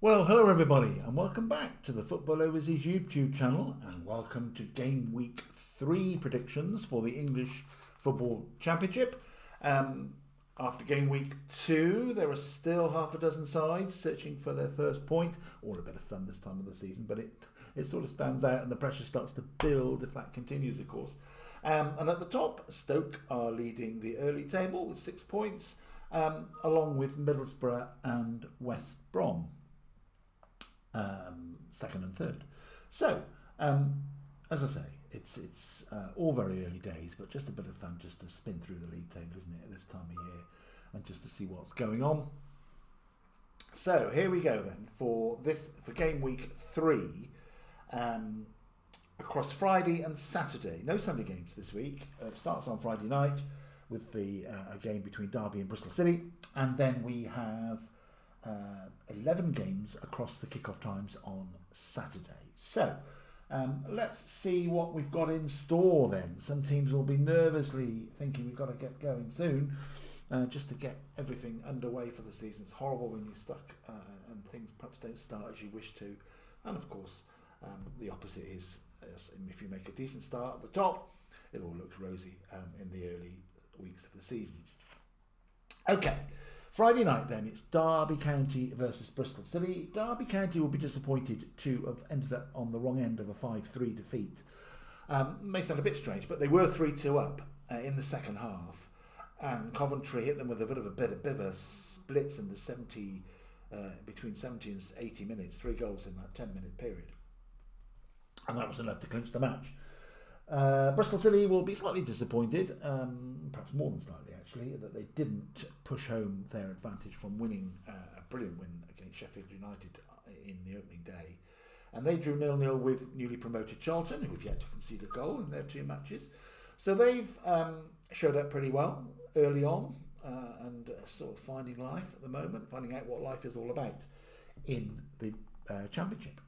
Well, hello everybody, and welcome back to the Football Overseas YouTube channel, and welcome to Game Week 3 predictions for the English Football Championship. After Game Week 2, there are still half a dozen sides searching for their first point. All a bit of fun this time of the season, but it sort of stands out and the pressure starts to build if that continues, of course. And at the top, Stoke are leading the early table with 6 points, along with Middlesbrough and West Brom. Second and third. So, as I say, it's all very early days, but just a bit of fun just to spin through the league table, isn't it, at this time of year, and just to see what's going on. So here we go then for Game Week 3, across Friday and Saturday. No Sunday games this week. It starts on Friday night with the a game between Derby and Bristol City, and then we have 11 games across the kickoff times on Saturday. So let's see what we've got in store then. Some teams will be nervously thinking we've got to get going soon, just to get everything underway for the season. It's horrible when you're stuck and things perhaps don't start as you wish to. And of course, the opposite is if you make a decent start at the top, it all looks rosy in the early weeks of the season. Okay. Friday night then, it's Derby County versus Bristol City. Derby County will be disappointed to have ended up on the wrong end of a 5-3 defeat. May sound a bit strange, but they were 3-2 up in the second half, and Coventry hit them with a bit of a splits in the between 70 and 80 minutes, 3 goals in that 10-minute period. And that was enough to clinch the match. Bristol City will be slightly disappointed, perhaps more than slightly actually, that they didn't push home their advantage from winning a brilliant win against Sheffield United in the opening day. And they drew 0-0 with newly promoted Charlton, who have yet to concede a goal in their 2 matches. So they've showed up pretty well early on and sort of finding life at the moment, finding out what life is all about in the Championship.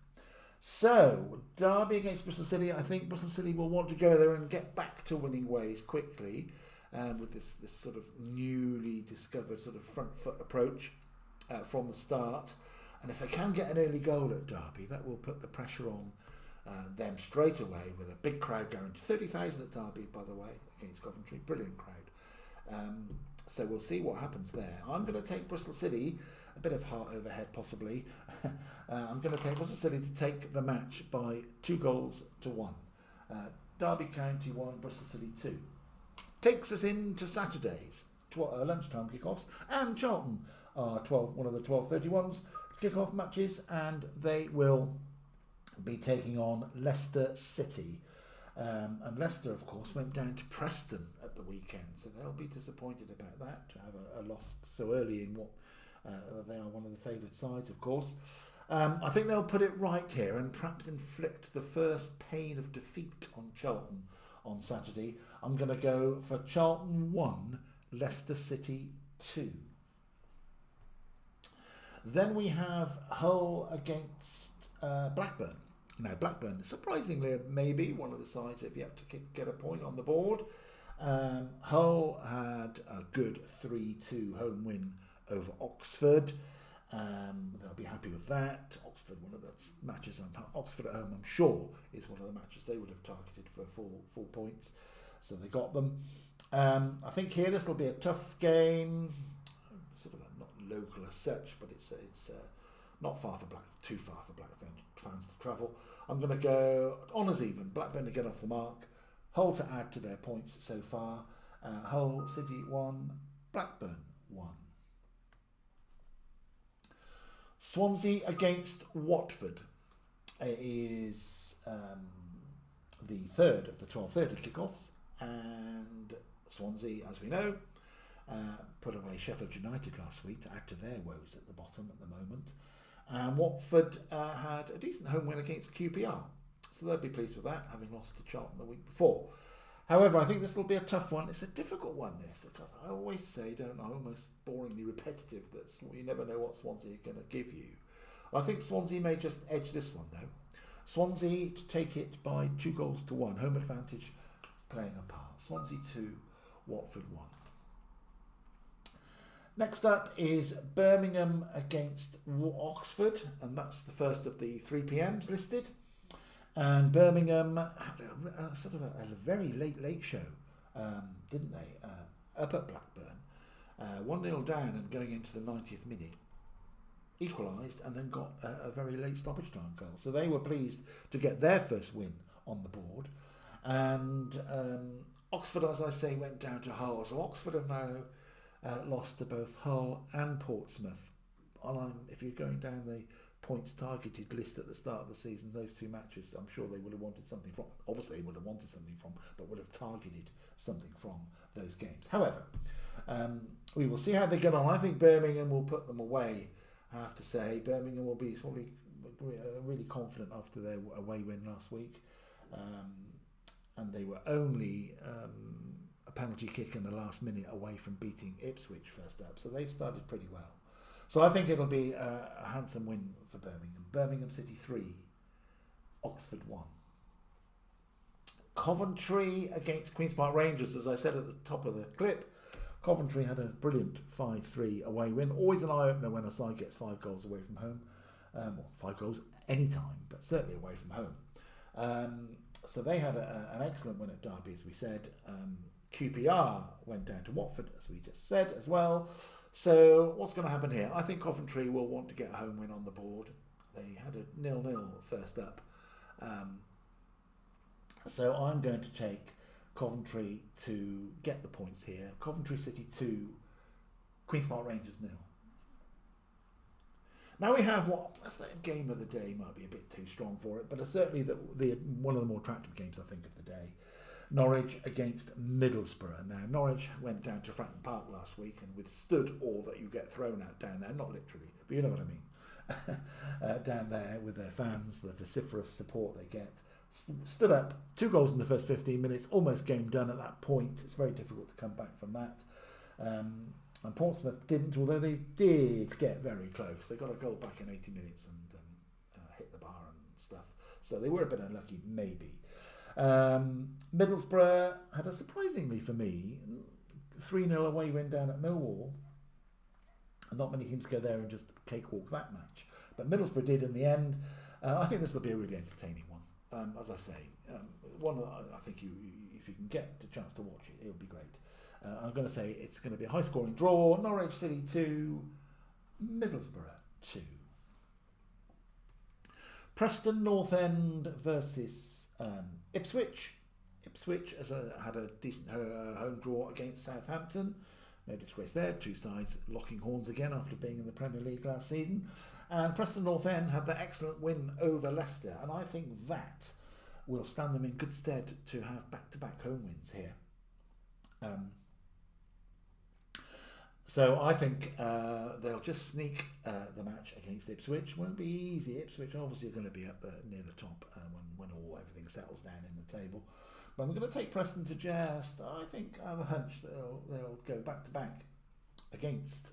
So, Derby against Bristol City. I think Bristol City will want to go there and get back to winning ways quickly, with this sort of newly discovered sort of front foot approach from the start. And if they can get an early goal at Derby, that will put the pressure on them straight away with a big crowd guarantee. 30,000 at Derby, by the way, against Coventry. Brilliant crowd. So we'll see what happens there. I'm going to take Bristol City. A bit of heart overhead possibly. I'm going to take Bristol City to take the match by 2-1. Derby County 1, Bristol City 2. Takes us into Saturdays, lunchtime kickoffs, and Charlton are one of the 12:31s kickoff matches, and they will be taking on Leicester City. And Leicester, of course, went down to Preston at the weekend, so they'll be disappointed about that, to have a loss so early in what they are one of the favoured sides, of course. I think they'll put it right here and perhaps inflict the first pain of defeat on Charlton on Saturday. I'm going to go for Charlton 1, Leicester City 2. Then we have Hull against Blackburn. Now, Blackburn, surprisingly, maybe one of the sides have yet to get a point on the board. Hull had a good 3-2 home win over Oxford. They'll be happy with that. Oxford, one of the matches, Oxford at home, I'm sure, is one of the matches they would have targeted for full points. So they got them. I think here this will be a tough game. Sort of not local as such, but it's not too far for Blackburn fans to travel. I'm going to go honours even. Blackburn to get off the mark. Hull to add to their points so far. Hull City 1, Blackburn 1. Swansea against Watford is the third of the 12:30 kickoffs, and Swansea, as we know, put away Sheffield United last week to add to their woes at the bottom at the moment. And Watford had a decent home win against QPR, so they'll be pleased with that, having lost to Charlton the week before. However, I think this will be a tough one. It's a difficult one, this, because I always say, almost boringly repetitive, that you never know what Swansea are going to give you. I think Swansea may just edge this one, though. Swansea to take it by 2-1. Home advantage playing a part. Swansea 2, Watford 1. Next up is Birmingham against Oxford, and that's the first of the 3 p.m.s listed. And Birmingham had a sort of a very late show, didn't they? Up at Blackburn, 1-0 down and going into the 90th minute, equalised and then got a very late stoppage time goal. So they were pleased to get their first win on the board. And Oxford, as I say, went down to Hull. So Oxford have now lost to both Hull and Portsmouth. If you're going down the points targeted list at the start of the season, those two matches, I'm sure they would have wanted something from. Obviously, they would have wanted something from, but would have targeted something from those games. However, we will see how they get on. I think Birmingham will put them away. I have to say, Birmingham will be probably really confident after their away win last week, and they were only a penalty kick in the last minute away from beating Ipswich first up. So they've started pretty well. So I think it'll be a handsome win for Birmingham. Birmingham City 3, Oxford 1. Coventry against Queen's Park Rangers. As I said at the top of the clip, Coventry had a brilliant 5-3 away win. Always an eye-opener when a side gets 5 goals away from home. Or 5 goals any time, but certainly away from home. So they had an excellent win at Derby, as we said. QPR went down to Watford, as we just said, as well. So what's going to happen here? I think Coventry will want to get a home win on the board. They had a 0-0 first up. So I'm going to take Coventry to get the points here. Coventry City 2, Queen's Park Rangers 0. Now we have that's the game of the day, might be a bit too strong for it, but it's certainly one of the more attractive games, I think, of the day. Norwich against Middlesbrough. Now, Norwich went down to Fratton Park last week and withstood all that you get thrown at down there, not literally, but you know what I mean. Down there with their fans, the vociferous support they get. Stood up, 2 goals in the first 15 minutes, almost game done at that point. It's very difficult to come back from that. And Portsmouth didn't, although they did get very close. They got a goal back in 80 minutes and hit the bar and stuff. So they were a bit unlucky, maybe. Middlesbrough had a surprisingly, for me, 3-0 away win down at Millwall. And not many teams go there and just cakewalk that match. But Middlesbrough did in the end. I think this will be a really entertaining one. As I say, one I think if you can get the chance to watch it, it'll be great. I'm going to say it's going to be a high-scoring draw. Norwich City 2, Middlesbrough 2. Preston North End versus Ipswich. Ipswich had a decent home draw against Southampton. No disgrace there. 2 sides locking horns again after being in the Premier League last season. And Preston North End had the excellent win over Leicester. And I think that will stand them in good stead to have back-to-back home wins here. So I think they'll just sneak the match against Ipswich. Won't be easy. Ipswich obviously are going to be up there near the top when everything settles down in the table. But I'm going to take Preston to just, I think I have a hunch that they'll go back to back against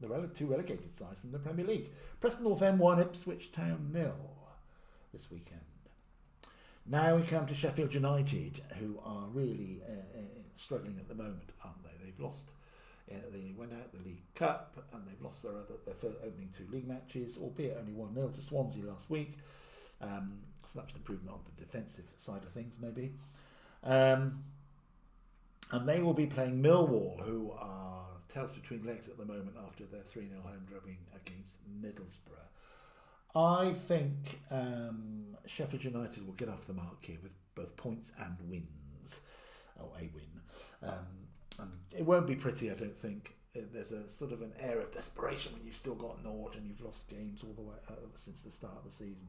the 2 relegated sides from the Premier League. Preston North End 1, Ipswich Town 0 this weekend. Now we come to Sheffield United, who are really struggling at the moment, aren't they? They've lost. They went out the League Cup and they've lost their opening 2 league matches, albeit only 1-0 to Swansea last week. So that was an improvement on the defensive side of things, maybe. And they will be playing Millwall, who are tails between legs at the moment after their 3-0 home drubbing against Middlesbrough. I think Sheffield United will get off the mark here with both points and wins, or a win. And it won't be pretty, I don't think. There's a sort of an air of desperation when you've still got naught and you've lost games all the way since the start of the season.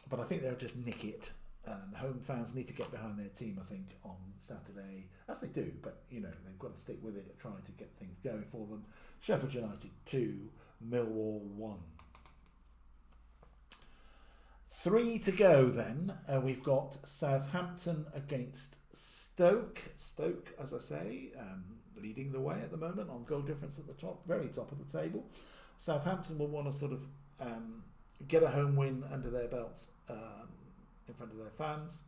But I think they'll just nick it. The home fans need to get behind their team, I think, on Saturday, as they do. But, you know, they've got to stick with it, trying to get things going for them. Sheffield United 2, Millwall 1. 3 to go then. We've got Southampton against Stoke. Stoke, as I say, leading the way at the moment on goal difference at the top, very top of the table. Southampton will want to sort of get a home win under their belts in front of their fans.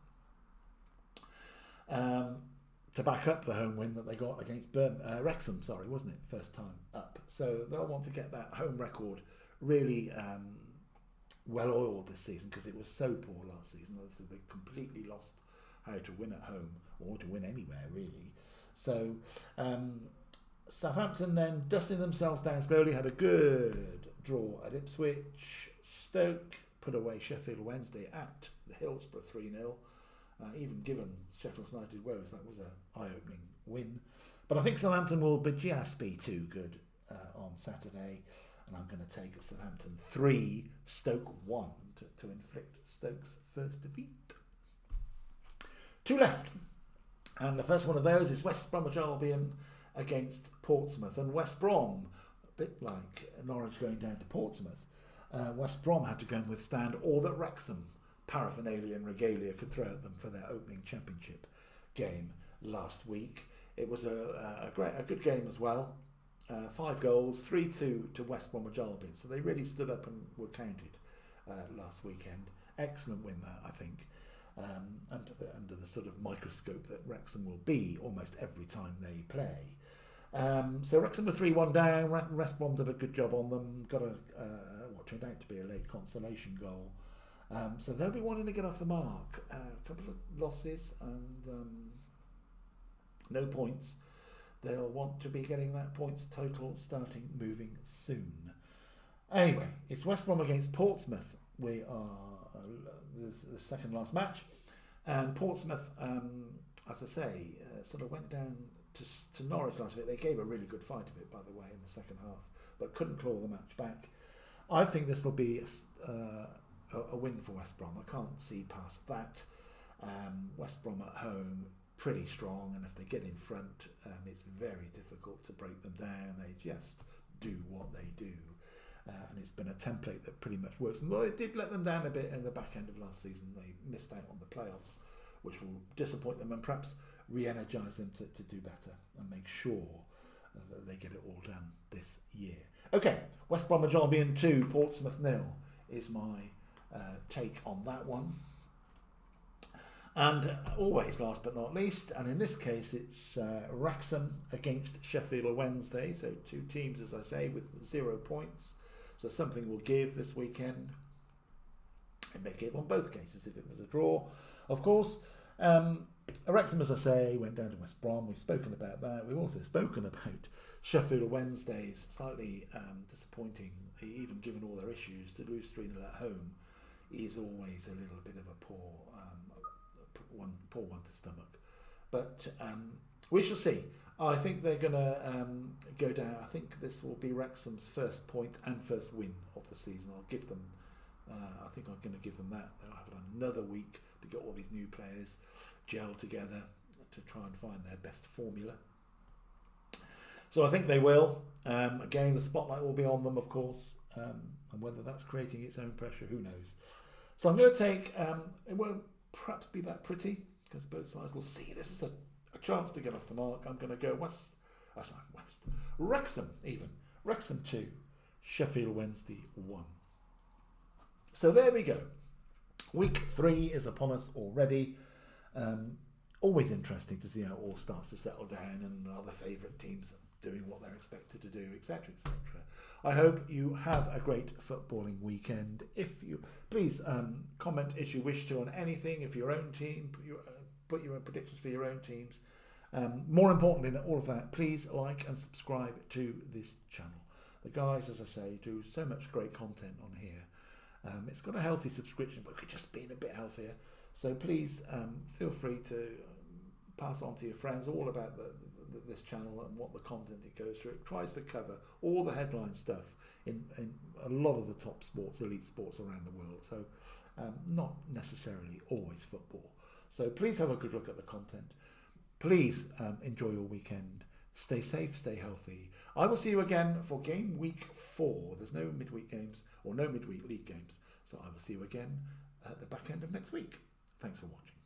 to back up the home win that they got against Wrexham, wasn't it? First time up. So they'll want to get that home record really well oiled this season, because it was so poor last season. They completely lost how to win at home, or to win anywhere really. So Southampton then dusting themselves down slowly, had a good draw at Ipswich. Stoke put away Sheffield Wednesday at the Hillsborough 3-0. Even given Sheffield United woes, that was an eye-opening win. But I think Southampton will just be too good on Saturday, and I'm going to take Southampton 3, Stoke 1 to inflict Stoke's first defeat. 2 left, and the first one of those is West Bromwich Albion against Portsmouth. And West Brom, a bit like Norwich going down to Portsmouth, West Brom had to go and withstand all that Wrexham paraphernalia and regalia could throw at them for their opening Championship game last week. It was a good game as well. 5 goals, 3-2 to West Bromwich Albion. So they really stood up and were counted last weekend. Excellent win that, I think, under the sort of microscope that Wrexham will be almost every time they play. So Wrexham were 3-1 down. West Brom did a good job on them. Got what turned out to be a late consolation goal. So they'll be wanting to get off the mark. A couple of losses and no points. They'll want to be getting that points total starting moving soon. Anyway, it's West Brom against Portsmouth. We are the second last match. And Portsmouth, as I say, sort of went down to Norwich last week. They gave a really good fight of it, by the way, in the second half, but couldn't claw the match back. I think this will be a win for West Brom. I can't see past that. West Brom at home, pretty strong, and if they get in front, it's very difficult to break them down. They just do what they do, and it's been a template that pretty much works. And well, it did let them down a bit in the back end of last season. They missed out on the playoffs, which will disappoint them and perhaps re-energise them to do better and make sure that they get it all done this year. Okay, West Bromwich Albion 2, Portsmouth 0 is my take on that one. And always last but not least, and in this case it's Wrexham against Sheffield Wednesday. So 2 teams, as I say, with 0 points. So something will give this weekend. It may give on both cases if it was a draw, of course. Wrexham, as I say, went down to West Brom. We've spoken about that. We've also spoken about Sheffield Wednesday's slightly disappointing, even given all their issues, to lose 3-0 at home is always a little bit of a poor one to stomach. But we shall see. I think they're going to go down. I think this will be Wrexham's first point and first win of the season. I'll give them. I think I'm going to give them that. They'll have another week to get all these new players gel together to try and find their best formula. So I think they will. Again, the spotlight will be on them, of course, and whether that's creating its own pressure, who knows. So I'm going to take. It won't perhaps be that pretty because both sides will see this is a chance to get off the mark. I'm going to go Wrexham even. Wrexham 2, Sheffield Wednesday 1. So there we go. Week 3 is upon us already. Always interesting to see how it all starts to settle down and are the favourite teams doing what they're expected to do, etc., etc. I hope you have a great footballing weekend. If you please comment as you wish to on anything. If your own team, put your own predictions for your own teams. More importantly than all of that, please like and subscribe to this channel. The guys, as I say, do so much great content on here. It's got a healthy subscription, but could just be a bit healthier. So please feel free to pass on to your friends all about this channel and what the content it goes through. It tries to cover all the headline stuff in a lot of the top sports, elite sports around the world. So not necessarily always football. So please have a good look at the content. Please enjoy your weekend. Stay safe, stay healthy. I will see you again for game week 4. There's no midweek games or no midweek league games. So I will see you again at the back end of next week. Thanks for watching.